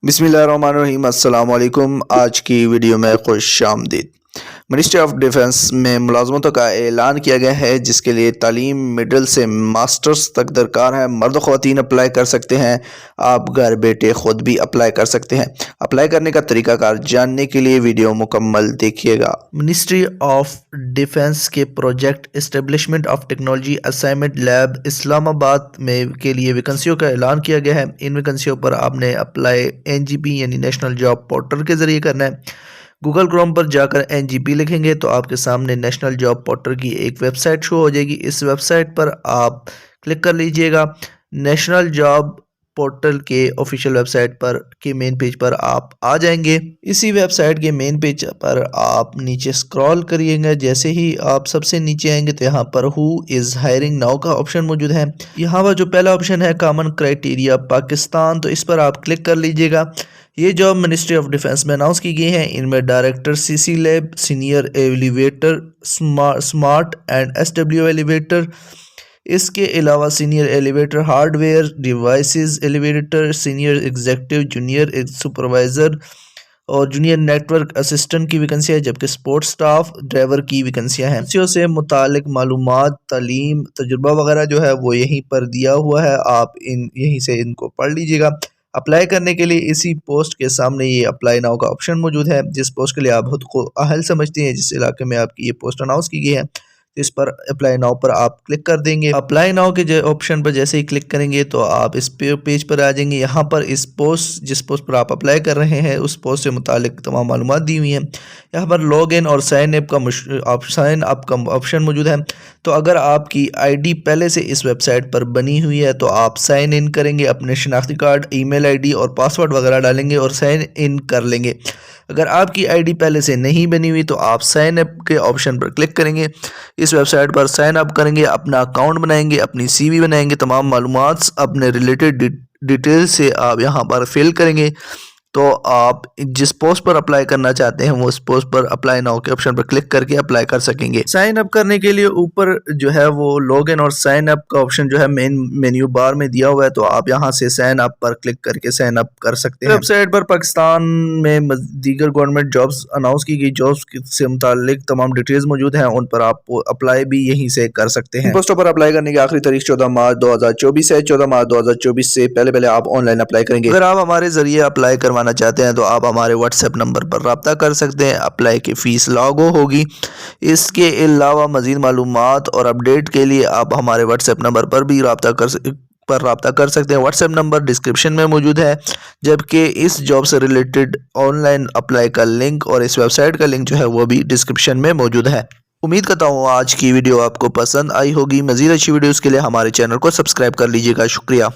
बिस्मिल्लाहिर्रहमानिर्रहीम अस्सलाम वालेकुम। आज की वीडियो में खुश आमदीद। मिनिस्ट्री ऑफ डिफेंस में मुलाजमतों का ऐलान किया गया है, जिसके लिए तालीम मिडिल से मास्टर्स तक दरकार है। मर्द ख़वातीन अप्लाई कर सकते हैं। आप घर बैठे ख़ुद भी अप्लाई कर सकते हैं। अप्लाई करने का तरीकाकार जानने के लिए वीडियो मुकम्मल देखिएगा। मिनिस्ट्री ऑफ डिफेंस के project establishment of technology assignment lab Islamabad में के लिए वैकेंसियों का ऐलान किया गया है। इन वैकेंसियों पर आपने अप्लाई NGP यानी नेशनल जॉब पोर्टल के ज़रिए करना है। गूगल क्रोम पर जाकर NGP लिखेंगे तो आपके सामने नेशनल जॉब पोर्टल की एक वेबसाइट शो हो जाएगी। इस वेबसाइट पर आप क्लिक कर लीजिएगा। नेशनल जॉब पोर्टल के ऑफिशियल वेबसाइट पर के मेन पेज पर आप आ जाएंगे। इसी वेबसाइट के मेन पेज पर आप नीचे स्क्रॉल करिएगा। जैसे ही आप सबसे नीचे आएंगे तो यहाँ पर हु इज़ हायरिंग नाउ का ऑप्शन मौजूद है। यहाँ पर जो पहला ऑप्शन है कॉमन क्राइटेरिया पाकिस्तान, तो इस पर आप क्लिक कर लीजिएगा। ये जॉब मिनिस्ट्री ऑफ डिफेंस में अनाउंस की गई है। इनमें director CC lab, senior elevator, smart and SW elevator, इसके अलावा senior elevator hardware devices elevator, senior executive, junior supervisor और जूनियर नेटवर्क असिस्टेंट की वैकेंसियाँ है, जबकि सपोर्ट स्टाफ ड्राइवर की वैकेंसियाँ हैं। वैकेंसियों से मुतालिक मालूमात, तालीम, तजुर्बा वगैरह जो है वो यहीं पर दिया हुआ है। आप यहीं से इनको पढ़ लीजिएगा। अप्लाई करने के लिए इसी पोस्ट के सामने ये अप्लाई नाउ का ऑप्शन मौजूद है। जिस पोस्ट के लिए आप खुद को अहल समझते हैं, जिस इलाके में आपकी ये पोस्ट अनाउंस की गई है, इस पर अप्लाई नाउ पर आप क्लिक कर देंगे। अप्लाई नाउ के ऑप्शन पर जैसे ही क्लिक करेंगे तो आप इस पेज पर आ जाएंगे। यहाँ पर जिस पोस्ट पर आप अप्लाई कर रहे हैं उस पोस्ट से मुतालिक तमाम मालूमात दी हुई हैं। यहाँ पर लॉग इन और साइन अप का ऑप्शन मौजूद है। तो अगर आपकी ID पहले से इस वेबसाइट पर बनी हुई है तो आप साइन इन करेंगे, अपने शनाख्ती कार्ड, ईमेल ID और पासवर्ड वगैरह डालेंगे और साइन इन कर लेंगे। अगर आपकी ID पहले से नहीं बनी हुई तो आप साइन अप के ऑप्शन पर क्लिक करेंगे। इस वेबसाइट पर साइन अप करेंगे, अपना अकाउंट बनाएंगे, अपनी CV बनाएंगे, तमाम मालूमात अपने रिलेटेड डिटेल से आप यहाँ पर फिल करेंगे। तो आप जिस पोस्ट पर अप्लाई करना चाहते हैं वो उस पोस्ट पर अप्लाई नाउ के ऑप्शन पर क्लिक करके अप्लाई कर सकेंगे। साइन अप करने के लिए ऊपर जो है वो लॉग इन और साइन अप का ऑप्शन जो है मेन मेन्यू बार में दिया हुआ है, तो आप यहां से साइन अप पर क्लिक करके साइन अप कर सकते हैं। वेबसाइट पर पाकिस्तान में दीगर गवर्नमेंट जॉब्स अनाउंस की गई जॉब्स से मुतालिक तमाम डिटेल्स मौजूद हैं, उन पर आप अप्लाई भी यहीं से कर सकते हैं। पोस्टों पर अप्लाई करने की आखिरी तारीख 14 मार्च 2024 है। 14 मार्च 2024 से पहले आप ऑनलाइन अप्लाई करेंगे। अगर आप हमारे जरिए अप्लाई करवाना चाहते हैं तो आप हमारे WhatsApp नंबर पर रब्ता कर सकते हैं। अप्लाई की फ़ीस लागू होगी। इसके अलावा मज़ीद मालूमात और अपडेट के लिए आप हमारे WhatsApp नंबर पर भी रब्ता कर सकते हैं। WhatsApp नंबर डिस्क्रिप्शन में मौजूद है, जबकि इस जॉब से रिलेटेड ऑनलाइन अप्लाई का लिंक और इस वेबसाइट का लिंक जो है वो भी डिस्क्रिप्शन में मौजूद है। उम्मीद करता हूँ आज की वीडियो आपको पसंद आई होगी। मज़ीद अच्छी वीडियोज़ के लिए हमारे चैनल को सब्सक्राइब कर लीजिएगा। शुक्रिया।